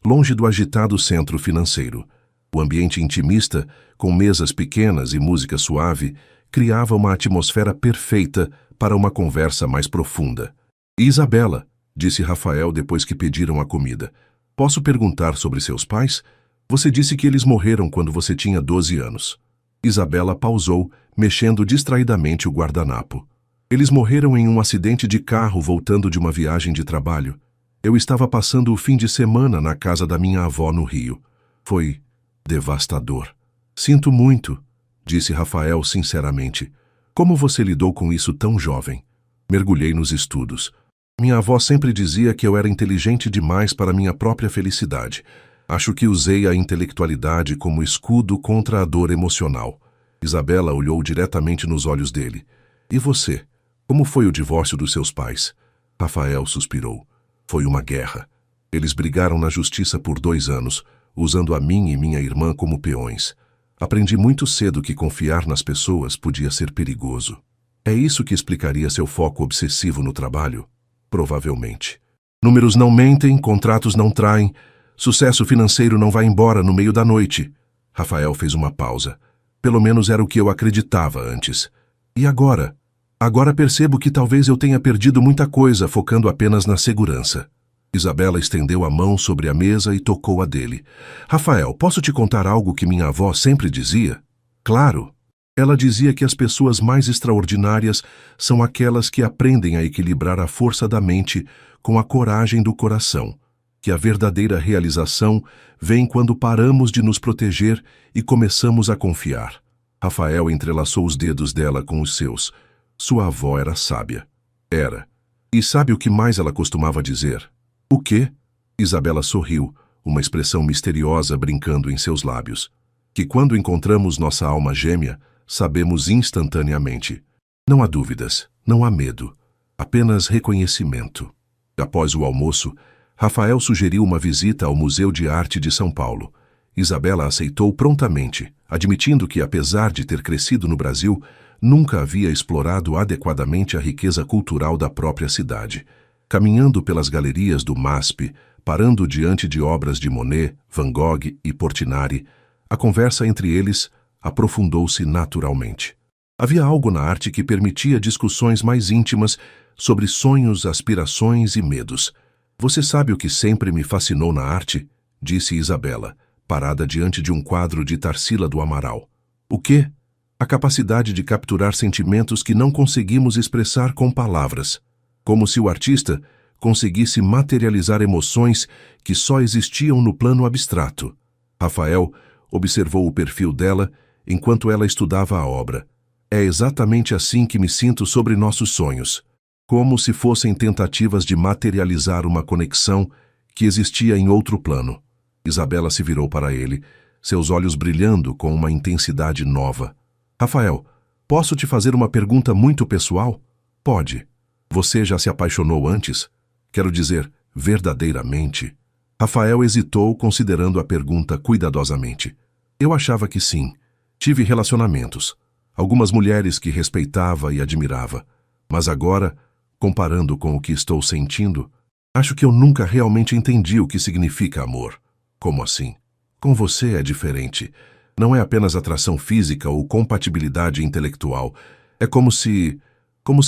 longe do agitado centro financeiro. O ambiente intimista, com mesas pequenas e música suave, criava uma atmosfera perfeita para uma conversa mais profunda. "Isabela", disse Rafael depois que pediram a comida, "posso perguntar sobre seus pais? Você disse que eles morreram quando você tinha 12 anos. Isabela pausou, mexendo distraidamente o guardanapo. "Eles morreram em um acidente de carro voltando de uma viagem de trabalho. Eu estava passando o fim de semana na casa da minha avó no Rio. Foi devastador." "Sinto muito", disse Rafael sinceramente. "Como você lidou com isso tão jovem?" "Mergulhei nos estudos. Minha avó sempre dizia que eu era inteligente demais para minha própria felicidade. Acho que usei a intelectualidade como escudo contra a dor emocional. Isabela olhou diretamente nos olhos dele. E você? Como foi o divórcio dos seus pais? Rafael suspirou. Foi uma guerra. Eles brigaram na justiça por 2 anos, usando a mim e minha irmã como peões. Aprendi muito cedo que confiar nas pessoas podia ser perigoso. É isso que explicaria seu foco obsessivo no trabalho? Provavelmente. Números não mentem, contratos não traem, sucesso financeiro não vai embora no meio da noite. Rafael fez uma pausa. Pelo menos era o que eu acreditava antes. E agora? Agora percebo que talvez eu tenha perdido muita coisa focando apenas na segurança. Isabela estendeu a mão sobre a mesa e tocou a dele. Rafael, posso te contar algo que minha avó sempre dizia? Claro. Ela dizia que as pessoas mais extraordinárias são aquelas que aprendem a equilibrar a força da mente com a coragem do coração, que a verdadeira realização vem quando paramos de nos proteger e começamos a confiar. Rafael entrelaçou os dedos dela com os seus. Sua avó era sábia. Era. E sabe o que mais ela costumava dizer? O quê? Isabela sorriu, uma expressão misteriosa brincando em seus lábios. Que quando encontramos nossa alma gêmea, sabemos instantaneamente. Não há dúvidas, não há medo, apenas reconhecimento. Após o almoço, Rafael sugeriu uma visita ao Museu de Arte de São Paulo. Isabela aceitou prontamente, admitindo que, apesar de ter crescido no Brasil, nunca havia explorado adequadamente a riqueza cultural da própria cidade. Caminhando pelas galerias do MASP, parando diante de obras de Monet, Van Gogh e Portinari, a conversa entre eles aprofundou-se naturalmente. Havia algo na arte que permitia discussões mais íntimas sobre sonhos, aspirações e medos. Você sabe o que sempre me fascinou na arte? Disse Isabela, parada diante de um quadro de Tarsila do Amaral. O quê? A capacidade de capturar sentimentos que não conseguimos expressar com palavras. Como se o artista conseguisse materializar emoções que só existiam no plano abstrato. Rafael observou o perfil dela enquanto ela estudava a obra. É exatamente assim que me sinto sobre nossos sonhos. Como se fossem tentativas de materializar uma conexão que existia em outro plano. Isabela se virou para ele, seus olhos brilhando com uma intensidade nova. Rafael, posso te fazer uma pergunta muito pessoal? Pode. Você já se apaixonou antes? Quero dizer, verdadeiramente? Rafael hesitou, considerando a pergunta cuidadosamente. Eu achava que sim. Tive relacionamentos. Algumas mulheres que respeitava e admirava. Mas agora, comparando com o que estou sentindo, acho que eu nunca realmente entendi o que significa amor. Como assim? Com você é diferente. Não é apenas atração física ou compatibilidade intelectual. É como se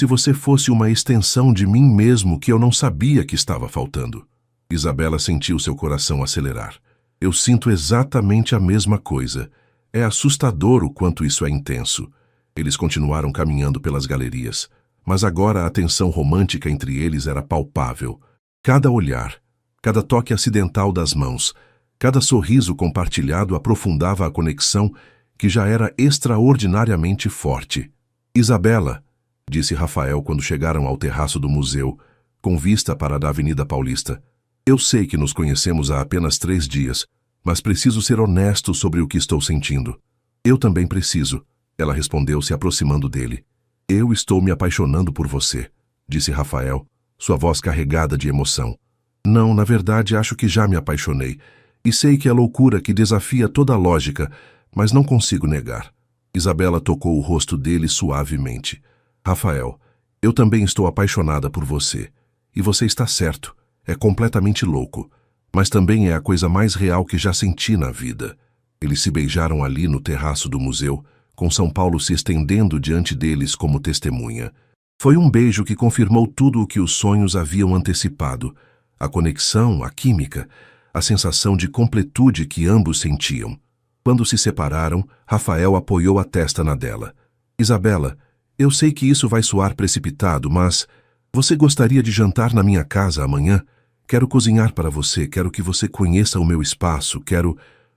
você fosse uma extensão de mim mesmo que eu não sabia que estava faltando. Isabela sentiu seu coração acelerar. Eu sinto exatamente a mesma coisa. É assustador o quanto isso é intenso. Eles continuaram caminhando pelas galerias, mas agora a tensão romântica entre eles era palpável. Cada olhar, cada toque acidental das mãos, cada sorriso compartilhado aprofundava a conexão que já era extraordinariamente forte. Isabela, disse Rafael quando chegaram ao terraço do museu, com vista para a Avenida Paulista. Eu sei que nos conhecemos há apenas 3 dias, mas preciso ser honesto sobre o que estou sentindo. Eu também preciso, ela respondeu se aproximando dele. Eu estou me apaixonando por você, disse Rafael, sua voz carregada de emoção. Não, na verdade acho que já me apaixonei, e sei que é loucura que desafia toda a lógica, mas não consigo negar. Isabela tocou o rosto dele suavemente. Rafael, eu também estou apaixonada por você. E você está certo, é completamente louco, mas também é a coisa mais real que já senti na vida. Eles se beijaram ali no terraço do museu, com São Paulo se estendendo diante deles como testemunha. Foi um beijo que confirmou tudo o que os sonhos haviam antecipado. A conexão, a química, a sensação de completude que ambos sentiam. Quando se separaram, Rafael apoiou a testa na dela. Isabela, eu sei que isso vai soar precipitado, mas você gostaria de jantar na minha casa amanhã? Quero cozinhar para você, quero que você conheça o meu espaço,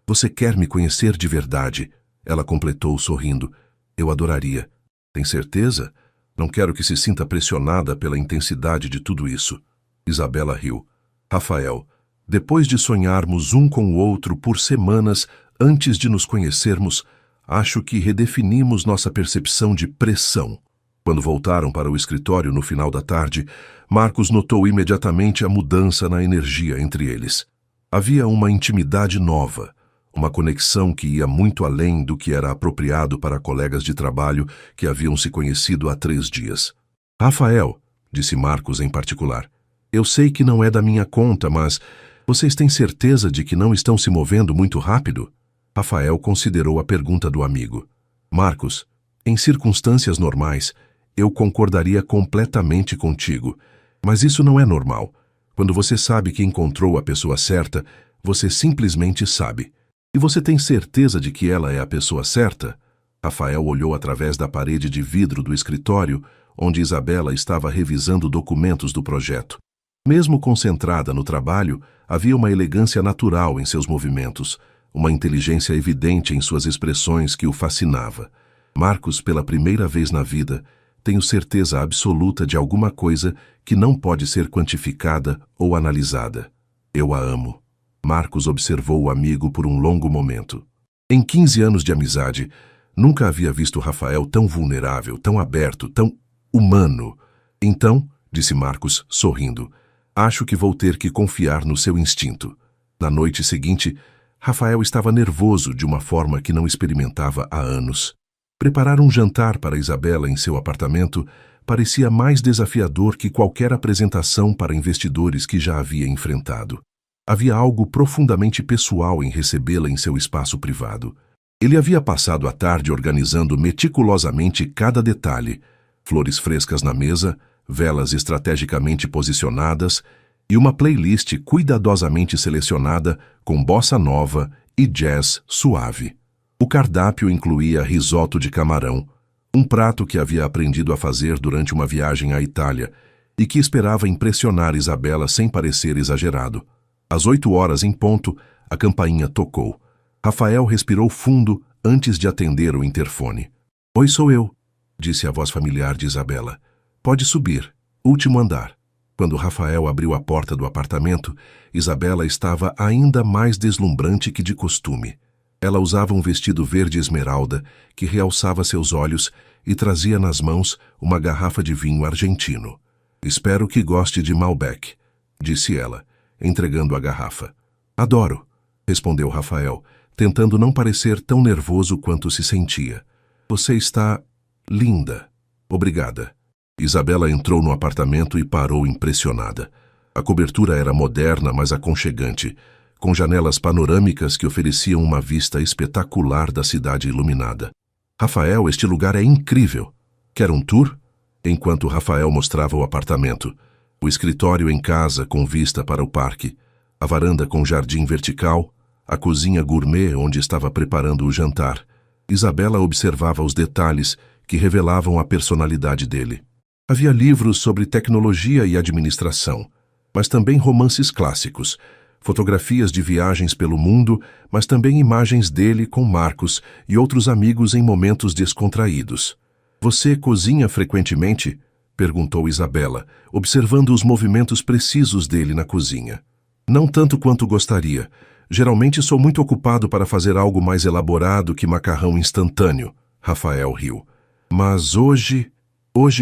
Você quer me conhecer de verdade? Ela completou sorrindo. Eu adoraria. Tem certeza? Não quero que se sinta pressionada pela intensidade de tudo isso. Isabela riu. Rafael, Depois de sonharmos um com o outro por semanas antes de nos conhecermos, acho que redefinimos nossa percepção de pressão. Quando voltaram para o escritório no final da tarde, Marcos notou imediatamente a mudança na energia entre eles. Havia uma intimidade nova, uma conexão que ia muito além do que era apropriado para colegas de trabalho que haviam se conhecido há 3 dias. Rafael, disse Marcos em particular, eu sei que não é da minha conta, mas vocês têm certeza de que não estão se movendo muito rápido? Rafael considerou a pergunta do amigo. Marcos, em circunstâncias normais, eu concordaria completamente contigo, mas isso não é normal. Quando você sabe que encontrou a pessoa certa, você simplesmente sabe. E você tem certeza de que ela é a pessoa certa? Rafael olhou através da parede de vidro do escritório, onde Isabela estava revisando documentos do projeto. Mesmo concentrada no trabalho, havia uma elegância natural em seus movimentos, uma inteligência evidente em suas expressões que o fascinava. Marcos, pela primeira vez na vida, tenho certeza absoluta de alguma coisa que não pode ser quantificada ou analisada. Eu a amo. Marcos observou o amigo por um longo momento. Em 15 anos de amizade, nunca havia visto Rafael tão vulnerável, tão aberto, tão humano. Então, disse Marcos, sorrindo, acho que vou ter que confiar no seu instinto. Na noite seguinte, Rafael estava nervoso de uma forma que não experimentava há anos. Preparar um jantar para Isabela em seu apartamento parecia mais desafiador que qualquer apresentação para investidores que já havia enfrentado. Havia algo profundamente pessoal em recebê-la em seu espaço privado. Ele havia passado a tarde organizando meticulosamente cada detalhe, flores frescas na mesa, velas estrategicamente posicionadas e uma playlist cuidadosamente selecionada com bossa nova e jazz suave. O cardápio incluía risoto de camarão, um prato que havia aprendido a fazer durante uma viagem à Itália e que esperava impressionar Isabela sem parecer exagerado. Às 8 horas em ponto, a campainha tocou. Rafael respirou fundo antes de atender o interfone. Oi, sou eu, disse a voz familiar de Isabela. Pode subir, último andar. Quando Rafael abriu a porta do apartamento, Isabela estava ainda mais deslumbrante que de costume. Ela usava um vestido verde esmeralda que realçava seus olhos e trazia nas mãos uma garrafa de vinho argentino. Espero que goste de Malbec, disse ela, entregando a garrafa. Adoro, respondeu Rafael, tentando não parecer tão nervoso quanto se sentia. Você está linda. Obrigada. Isabela entrou no apartamento e parou impressionada. A cobertura era moderna, mas aconchegante, com janelas panorâmicas que ofereciam uma vista espetacular da cidade iluminada. Rafael, este lugar é incrível. Quer um tour? Enquanto Rafael mostrava o apartamento, o escritório em casa com vista para o parque, a varanda com jardim vertical, a cozinha gourmet onde estava preparando o jantar, Isabela observava os detalhes que revelavam a personalidade dele. Havia livros sobre tecnologia e administração, mas também romances clássicos, fotografias de viagens pelo mundo, mas também imagens dele com Marcos e outros amigos em momentos descontraídos. Você cozinha frequentemente? Perguntou Isabela, observando os movimentos precisos dele na cozinha. Não tanto quanto gostaria. Geralmente sou muito ocupado para fazer algo mais elaborado que macarrão instantâneo. Rafael riu. Mas hoje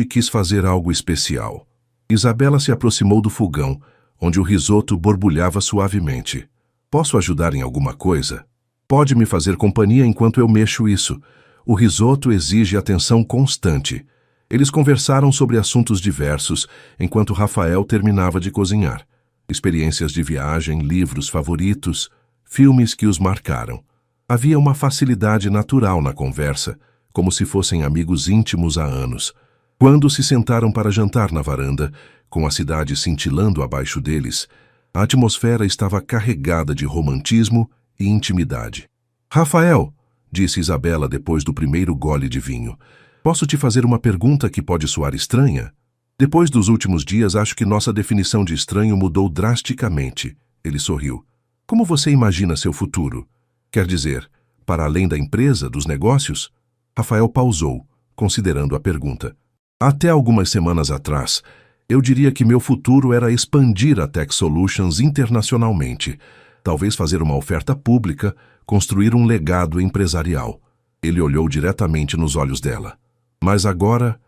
quis fazer algo especial. Isabela se aproximou do fogão, onde o risoto borbulhava suavemente. Posso ajudar em alguma coisa? Pode me fazer companhia enquanto eu mexo isso. O risoto exige atenção constante. Eles conversaram sobre assuntos diversos, enquanto Rafael terminava de cozinhar. Experiências de viagem, livros favoritos, filmes que os marcaram. Havia uma facilidade natural na conversa, como se fossem amigos íntimos há anos. Quando se sentaram para jantar na varanda, com a cidade cintilando abaixo deles, a atmosfera estava carregada de romantismo e intimidade. Rafael, disse Isabela depois do primeiro gole de vinho, posso te fazer uma pergunta que pode soar estranha? Depois dos últimos dias, acho que nossa definição de estranho mudou drasticamente. Ele sorriu. Como você imagina seu futuro? Quer dizer, para além da empresa, dos negócios? Rafael pausou, considerando a pergunta. Até algumas semanas atrás, Eu diria que meu futuro era expandir a Tech Solutions internacionalmente, talvez fazer uma oferta pública, construir um legado empresarial. Ele olhou diretamente nos olhos dela. Mas agora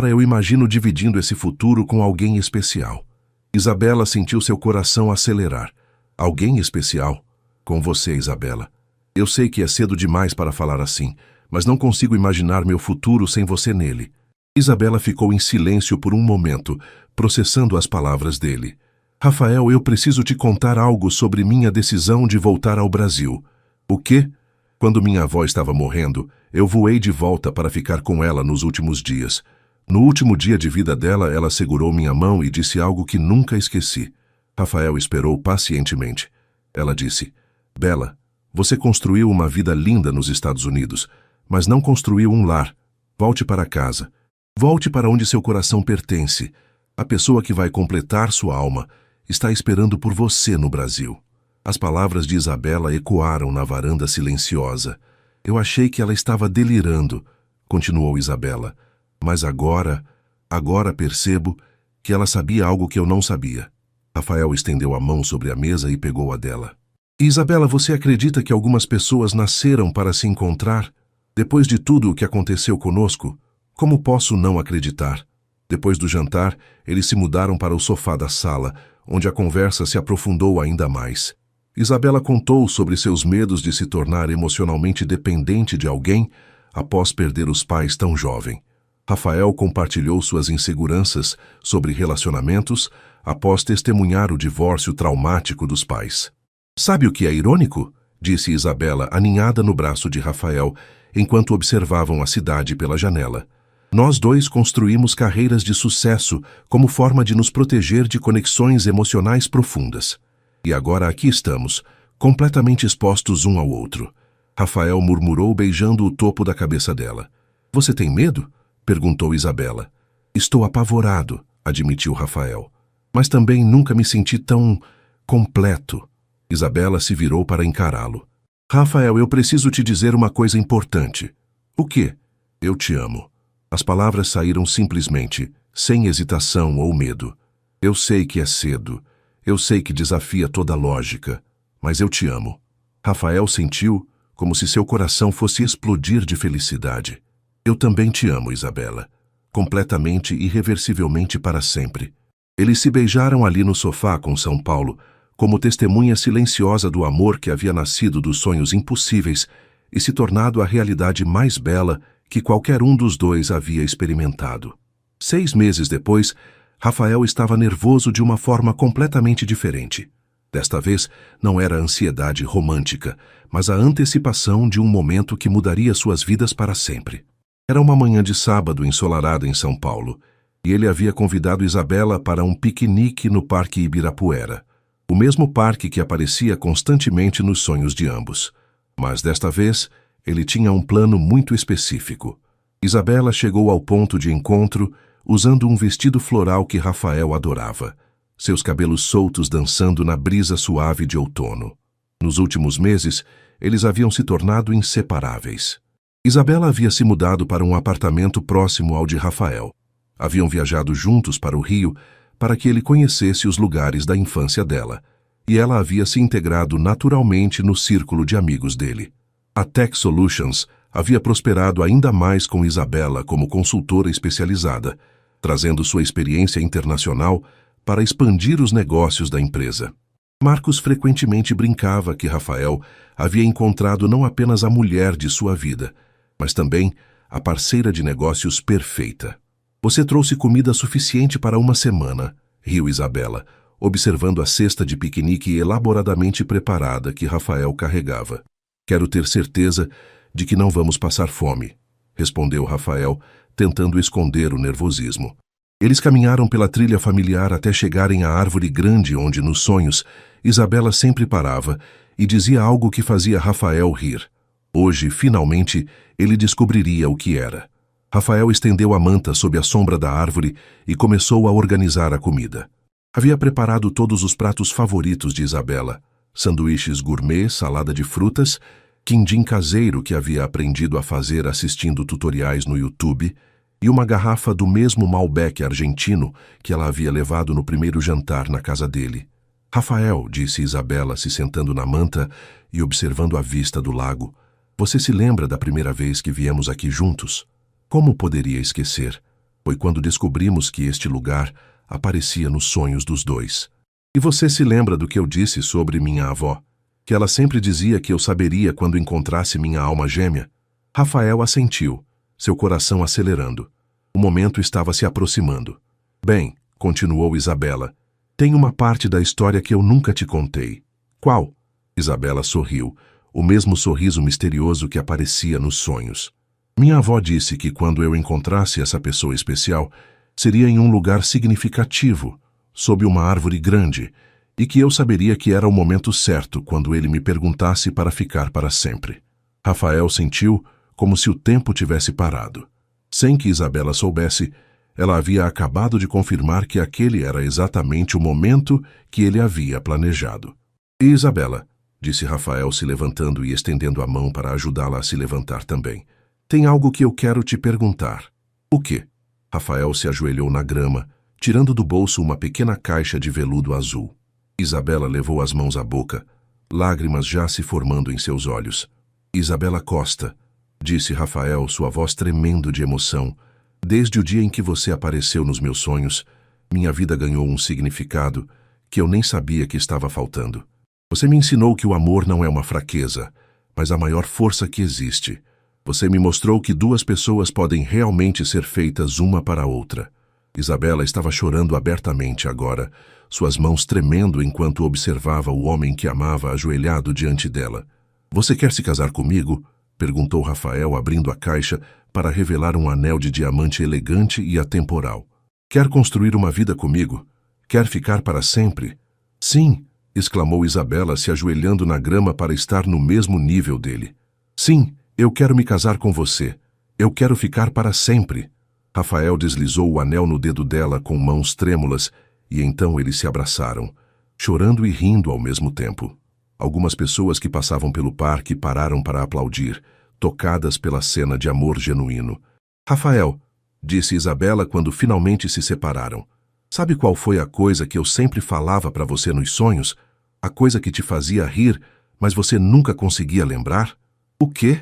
eu imagino dividindo esse futuro com alguém especial. Isabela sentiu seu coração acelerar. Alguém especial? Com você, Isabela. Eu sei que é cedo demais para falar assim, mas não consigo imaginar meu futuro sem você nele. Isabela ficou em silêncio por um momento, processando as palavras dele. Rafael, eu preciso te contar algo sobre minha decisão de voltar ao Brasil. O quê? Quando minha avó estava morrendo, eu voei de volta para ficar com ela nos últimos dias. No último dia de vida dela, ela segurou minha mão e disse algo que nunca esqueci. Rafael esperou pacientemente. Ela disse: Bela, você construiu uma vida linda nos Estados Unidos, mas não construiu um lar. Volte para casa. Volte para onde seu coração pertence. A pessoa que vai completar sua alma está esperando por você no Brasil. As palavras de Isabela ecoaram na varanda silenciosa. Eu achei que ela estava delirando, continuou Isabela. Mas agora percebo que ela sabia algo que eu não sabia. Rafael estendeu a mão sobre a mesa e pegou a dela. Isabela, você acredita que algumas pessoas nasceram para se encontrar? Depois de tudo o que aconteceu conosco, como posso não acreditar? Depois do jantar, eles se mudaram para o sofá da sala, onde a conversa se aprofundou ainda mais. Isabela contou sobre seus medos de se tornar emocionalmente dependente de alguém após perder os pais tão jovem. Rafael compartilhou suas inseguranças sobre relacionamentos após testemunhar o divórcio traumático dos pais. Sabe o que é irônico? Disse Isabela, aninhada no braço de Rafael, enquanto observavam a cidade pela janela. Nós dois construímos carreiras de sucesso como forma de nos proteger de conexões emocionais profundas. E agora aqui estamos, completamente expostos um ao outro. Rafael murmurou, beijando o topo da cabeça dela. Você tem medo? Perguntou Isabela. Estou apavorado, admitiu Rafael. Mas também nunca me senti tão completo. Isabela se virou para encará-lo. Rafael, eu preciso te dizer uma coisa importante. O quê? Eu te amo. As palavras saíram simplesmente, sem hesitação ou medo. Eu sei que é cedo. Eu sei que desafia toda a lógica. Mas eu te amo. Rafael sentiu como se seu coração fosse explodir de felicidade. Eu também te amo, Isabela. Completamente e irreversivelmente para sempre. Eles se beijaram ali no sofá com São Paulo, como testemunha silenciosa do amor que havia nascido dos sonhos impossíveis e se tornado a realidade mais bela que qualquer um dos dois havia experimentado. 6 meses depois, Rafael estava nervoso de uma forma completamente diferente. Desta vez, não era a ansiedade romântica, mas a antecipação de um momento que mudaria suas vidas para sempre. Era uma manhã de sábado ensolarada em São Paulo, e ele havia convidado Isabela para um piquenique no Parque Ibirapuera, o mesmo parque que aparecia constantemente nos sonhos de ambos. Mas desta vez, ele tinha um plano muito específico. Isabela chegou ao ponto de encontro usando um vestido floral que Rafael adorava, seus cabelos soltos dançando na brisa suave de outono. Nos últimos meses, eles haviam se tornado inseparáveis. Isabela havia se mudado para um apartamento próximo ao de Rafael. Haviam viajado juntos para o Rio para que ele conhecesse os lugares da infância dela, e ela havia se integrado naturalmente no círculo de amigos dele. A Tech Solutions havia prosperado ainda mais com Isabela como consultora especializada, trazendo sua experiência internacional para expandir os negócios da empresa. Marcos frequentemente brincava que Rafael havia encontrado não apenas a mulher de sua vida, mas também a parceira de negócios perfeita. Você trouxe comida suficiente para uma semana, riu Isabela, observando a cesta de piquenique elaboradamente preparada que Rafael carregava. Quero ter certeza de que não vamos passar fome, respondeu Rafael, tentando esconder o nervosismo. Eles caminharam pela trilha familiar até chegarem à árvore grande onde, nos sonhos, Isabela sempre parava e dizia algo que fazia Rafael rir. Hoje, finalmente, ele descobriria o que era. Rafael estendeu a manta sob a sombra da árvore e começou a organizar a comida. Havia preparado todos os pratos favoritos de Isabela: sanduíches gourmet, salada de frutas, quindim caseiro que havia aprendido a fazer assistindo tutoriais no YouTube, e uma garrafa do mesmo Malbec argentino que ela havia levado no primeiro jantar na casa dele. Rafael, disse Isabela, se sentando na manta e observando a vista do lago, você se lembra da primeira vez que viemos aqui juntos? Como poderia esquecer? Foi quando descobrimos que este lugar aparecia nos sonhos dos dois. E você se lembra do que eu disse sobre minha avó? Que ela sempre dizia que eu saberia quando encontrasse minha alma gêmea? Rafael assentiu, seu coração acelerando. O momento estava se aproximando. Bem, continuou Isabela, tem uma parte da história que eu nunca te contei. Qual? Isabela sorriu, o mesmo sorriso misterioso que aparecia nos sonhos. Minha avó disse que quando eu encontrasse essa pessoa especial, seria em um lugar significativo, sob uma árvore grande, e que eu saberia que era o momento certo quando ele me perguntasse para ficar para sempre. Rafael sentiu como se o tempo tivesse parado. Sem que Isabela soubesse, ela havia acabado de confirmar que aquele era exatamente o momento que ele havia planejado. E Isabela, disse Rafael se levantando e estendendo a mão para ajudá-la a se levantar também. Tem algo que eu quero te perguntar. O quê? Rafael se ajoelhou na grama, tirando do bolso uma pequena caixa de veludo azul. Isabela levou as mãos à boca, lágrimas já se formando em seus olhos. Isabela Costa, disse Rafael, sua voz tremendo de emoção, desde o dia em que você apareceu nos meus sonhos, minha vida ganhou um significado que eu nem sabia que estava faltando. Você me ensinou que o amor não é uma fraqueza, mas a maior força que existe. Você me mostrou que duas pessoas podem realmente ser feitas uma para a outra. Isabela estava chorando abertamente agora, suas mãos tremendo enquanto observava o homem que amava ajoelhado diante dela. Você quer se casar comigo? Perguntou Rafael, abrindo a caixa para revelar um anel de diamante elegante e atemporal. Quer construir uma vida comigo? Quer ficar para sempre? Sim, exclamou Isabela, se ajoelhando na grama para estar no mesmo nível dele. Sim, eu quero me casar com você. Eu quero ficar para sempre. Rafael deslizou o anel no dedo dela com mãos trêmulas e então eles se abraçaram, chorando e rindo ao mesmo tempo. Algumas pessoas que passavam pelo parque pararam para aplaudir, tocadas pela cena de amor genuíno. Rafael, disse Isabela quando finalmente se separaram, sabe qual foi a coisa que eu sempre falava para você nos sonhos? A coisa que te fazia rir, mas você nunca conseguia lembrar? O quê?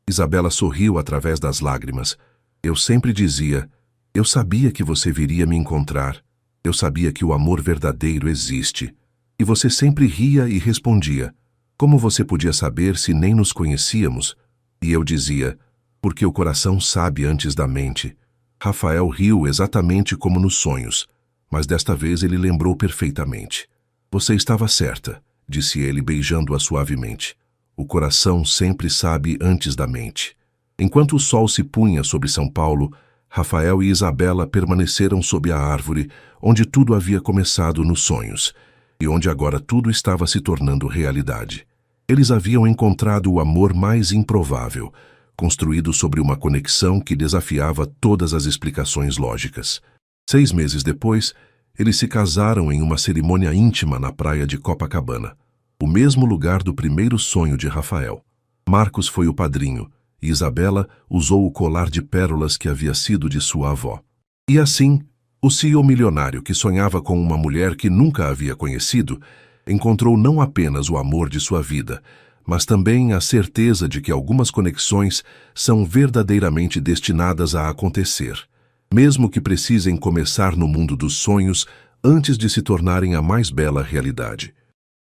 Isabela sorriu através das lágrimas. Eu sempre dizia, eu sabia que você viria me encontrar. Eu sabia que o amor verdadeiro existe. E você sempre ria e respondia, como você podia saber se nem nos conhecíamos? E eu dizia, porque o coração sabe antes da mente. Rafael riu exatamente como nos sonhos, mas desta vez ele lembrou perfeitamente. Você estava certa, disse ele beijando-a suavemente. O coração sempre sabe antes da mente. Enquanto o sol se punha sobre São Paulo, Rafael e Isabela permaneceram sob a árvore, onde tudo havia começado nos sonhos, e onde agora tudo estava se tornando realidade. Eles haviam encontrado o amor mais improvável, construído sobre uma conexão que desafiava todas as explicações lógicas. 6 meses depois, eles se casaram em uma cerimônia íntima na praia de Copacabana, o mesmo lugar do primeiro sonho de Rafael. Marcos foi o padrinho, e Isabela usou o colar de pérolas que havia sido de sua avó. E assim, o CEO milionário que sonhava com uma mulher que nunca havia conhecido, encontrou não apenas o amor de sua vida, mas também a certeza de que algumas conexões são verdadeiramente destinadas a acontecer, mesmo que precisem começar no mundo dos sonhos antes de se tornarem a mais bela realidade.